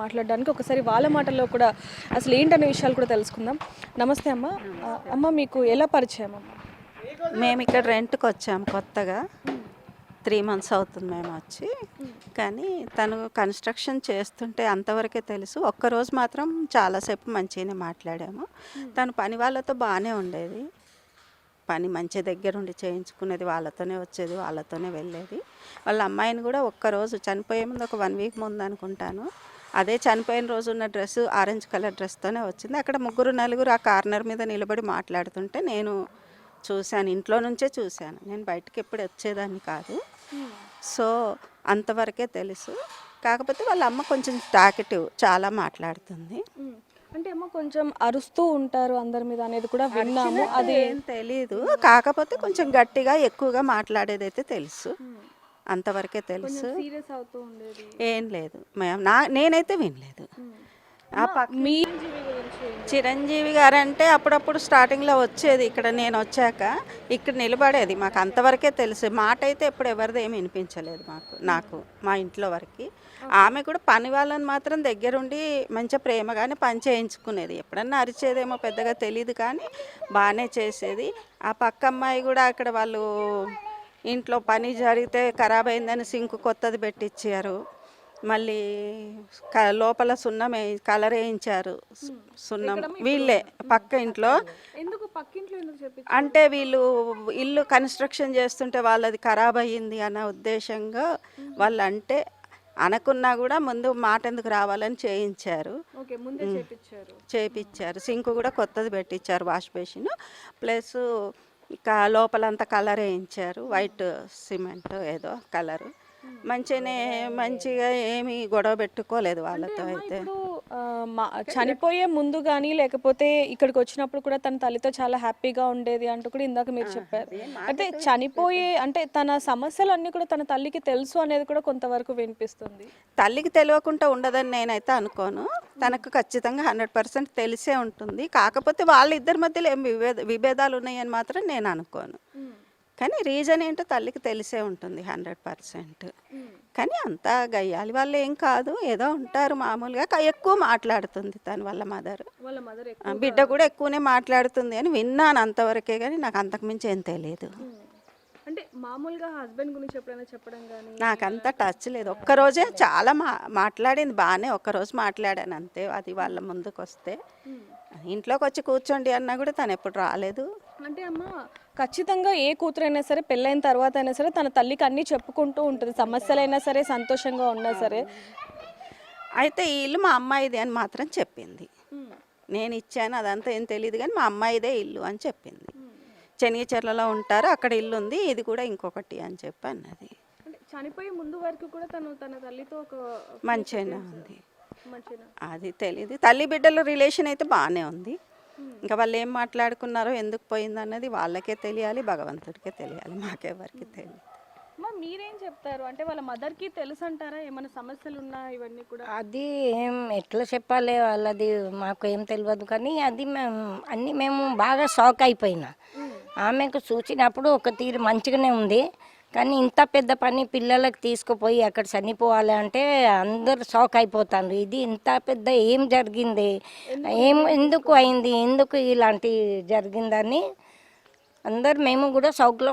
మాట్లాడడానికి ఒకసారి వాళ్ళ మాటల్లో కూడా అసలు ఏంటనే విషయాలు కూడా తెలుసుకుందాం. నమస్తే అమ్మ. అమ్మ మీకు ఎలా పరిచయం అమ్మ? మేము ఇక్కడ రెంట్కి వచ్చాము కొత్తగా. 3 months అవుతుంది మేము వచ్చి. కానీ తను కన్స్ట్రక్షన్ చేస్తుంటే అంతవరకే తెలుసు. ఒక్కరోజు మాత్రం చాలాసేపు మంచిగానే మాట్లాడాము. తను పని వాళ్ళతో బాగానే ఉండేది. పని మంచి దగ్గరుండి చేయించుకునేది, వాళ్ళతోనే వచ్చేది, వాళ్ళతోనే వెళ్ళేది. వాళ్ళ అమ్మాయిని కూడా ఒక్కరోజు చనిపోయే ముందు ఒక 1 week ముందు అనుకుంటాను, అదే చనిపోయిన రోజు ఉన్న డ్రెస్సు ఆరెంజ్ కలర్ డ్రెస్తోనే వచ్చింది. అక్కడ 3-4 ఆ కార్నర్ మీద నిలబడి మాట్లాడుతుంటే నేను చూశాను, ఇంట్లో నుంచే చూశాను. నేను బయటకు ఎప్పుడు వచ్చేదాన్ని కాదు. సో అంతవరకే తెలుసు. కాకపోతే వాళ్ళ అమ్మ కొంచెం టాకెటివ్, చాలా మాట్లాడుతుంది. అంటే అమ్మ కొంచెం అరుస్తూ ఉంటారు అందరి మీద అనేది కూడా విన్నాము. అది ఏం తెలీదు, కాకపోతే కొంచెం గట్టిగా ఎక్కువగా మాట్లాడేదైతే తెలుసు. అంతవరకే తెలుసు. సీరియస్ అవుతూ ఉండేది ఏం లేదు నేనైతే వినలేదు. ఆ పక్క మీ చిరంజీవి గారు అంటే అప్పుడప్పుడు స్టార్టింగ్లో వచ్చేది, ఇక్కడ నేను వచ్చాక ఇక్కడ నిలబడేది. మాకు అంతవరకే తెలుసు. మాట అయితే ఎప్పుడు ఎవరిది ఏమి వినిపించలేదు నాకు మా ఇంట్లో వరకు. ఆమె కూడా పని వాళ్ళని మాత్రం దగ్గరుండి మంచిగా ప్రేమగానే పని చేయించుకునేది. ఎప్పుడన్నా అరిచేదేమో పెద్దగా తెలియదు, కానీ బాగానే చేసేది. ఆ పక్క అమ్మాయి కూడా అక్కడ వాళ్ళు ఇంట్లో పని జరిగితే ఖరాబ్ అయిందని సింక్ కొత్తది పెట్టించారు. మళ్ళీ లోపల సున్నం కలర్ వేయించారు. సున్నం వీళ్ళే పక్క ఇంట్లో. ఎందుకు పక్కింట్లో ఎందుకు చెప్పి అంటే వీళ్ళు ఇల్లు కన్స్ట్రక్షన్ చేస్తుంటే వాళ్ళది ఖరాబ్ అయ్యింది అన్న ఉద్దేశంగా వాళ్ళు, అంటే అనకున్నా కూడా ముందు మాట ఎందుకు రావాలని చేయించారు. చేయించారు. సింక్ కూడా కొత్తది పెట్టించారు, వాష్ బేసిన్. ప్లస్ లోపలంతా కలర్ వేయించారు, వైట్ సిమెంట్ ఏదో కలరు. మంచిగా ఏమి గొడవ పెట్టుకోలేదు వాళ్ళతో. అయితే చనిపోయే ముందు కానీ లేకపోతే ఇక్కడికి వచ్చినప్పుడు కూడా తన తల్లితో చాలా హ్యాపీగా ఉండేది అంటూ కూడా ఇందాక మీరు చెప్పారు. అయితే చనిపోయే అంటే తన సమస్యలు అన్నీ కూడా తన తల్లికి తెలుసు అనేది కూడా కొంతవరకు వినిపిస్తుంది. తల్లికి తెలియకుండా ఉండదని నేనైతే అనుకోను. తనకు ఖచ్చితంగా 100% తెలిసే ఉంటుంది. కాకపోతే వాళ్ళిద్దరి మధ్యలో ఏం విభేదాలు ఉన్నాయని మాత్రం నేను అనుకోను. కానీ రీజన్ ఏంటో తల్లికి తెలిసే ఉంటుంది 100%. కానీ అంతా గయ్యాలి వాళ్ళు ఏం కాదు, ఏదో ఉంటారు మామూలుగా. ఎక్కువ మాట్లాడుతుంది తను వాళ్ళ మదర్. బిడ్డ కూడా ఎక్కువనే మాట్లాడుతుంది అని విన్నాను అంతవరకే, కానీ నాకు అంతకుమించి ఏం తెలియదు. అంటే మామూలుగా హస్బెండ్ గురించి ఎప్పుడైనా చెప్పడం కానీ నాకంతా టచ్ లేదు. ఒక్కరోజే చాలా మాట్లాడింది బాగానే, ఒక్కరోజు మాట్లాడాను అంతే. అది వాళ్ళ ముందుకు వస్తే ఇంట్లోకి వచ్చి కూర్చోండి అన్నా కూడా తను ఎప్పుడు రాలేదు. అంటే అమ్మ ఖచ్చితంగా ఏ కూతురైనా సరే పెళ్ళైన తర్వాత అయినా సరే తన తల్లికి అన్నీ చెప్పుకుంటూ ఉంటుంది, సమస్యలైనా సరే సంతోషంగా ఉన్నా సరే. అయితే ఈ ఇల్లు మా అమ్మాయిదే అని మాత్రం చెప్పింది. నేను ఇచ్చాను అదంతా ఏం తెలియదు, కానీ మా అమ్మాయిదే ఇల్లు అని చెప్పింది. చెనిగిచెర్లలో ఉంటారు, అక్కడ ఇల్లు ఉంది, ఇది కూడా ఇంకొకటి అని చెప్పి అన్నది. చనిపోయే ముందు వరకు కూడా తన తల్లితో ఒక మంచిగానే ఉంది. అది తెలియదు. తల్లి బిడ్డల రిలేషన్ అయితే బాగానే ఉంది. ఇంకా వాళ్ళు ఏం మాట్లాడుకున్నారో ఎందుకు పోయింది అన్నది వాళ్ళకే తెలియాలి, భగవంతుడికే తెలియాలి, మాకెవరికి తెలియదు. మీరేం చెప్తారు? అంటే వాళ్ళ మదర్కి తెలుసు అంటారా ఏమైనా సమస్యలు ఉన్నా ఇవన్నీ కూడా? అది ఏం ఎట్లా చెప్పాలి, వాళ్ళది మాకు ఏం తెలియదు. కానీ అది మేము బాగా షాక్ అయిపోయినా. ఆమెకు చూసినప్పుడు ఒక తీరు మంచిగానే ఉంది, కానీ ఇంత పెద్ద పని పిల్లలకు తీసుకుపోయి అక్కడ చనిపోవాలి అంటే అందరు షాక్ అయిపోతారు. ఇది ఇంత పెద్ద ఏం జరిగింది, ఎందుకు అయింది, ఎందుకు ఇలాంటి జరిగిందని అందరు మేము కూడా షాక్లో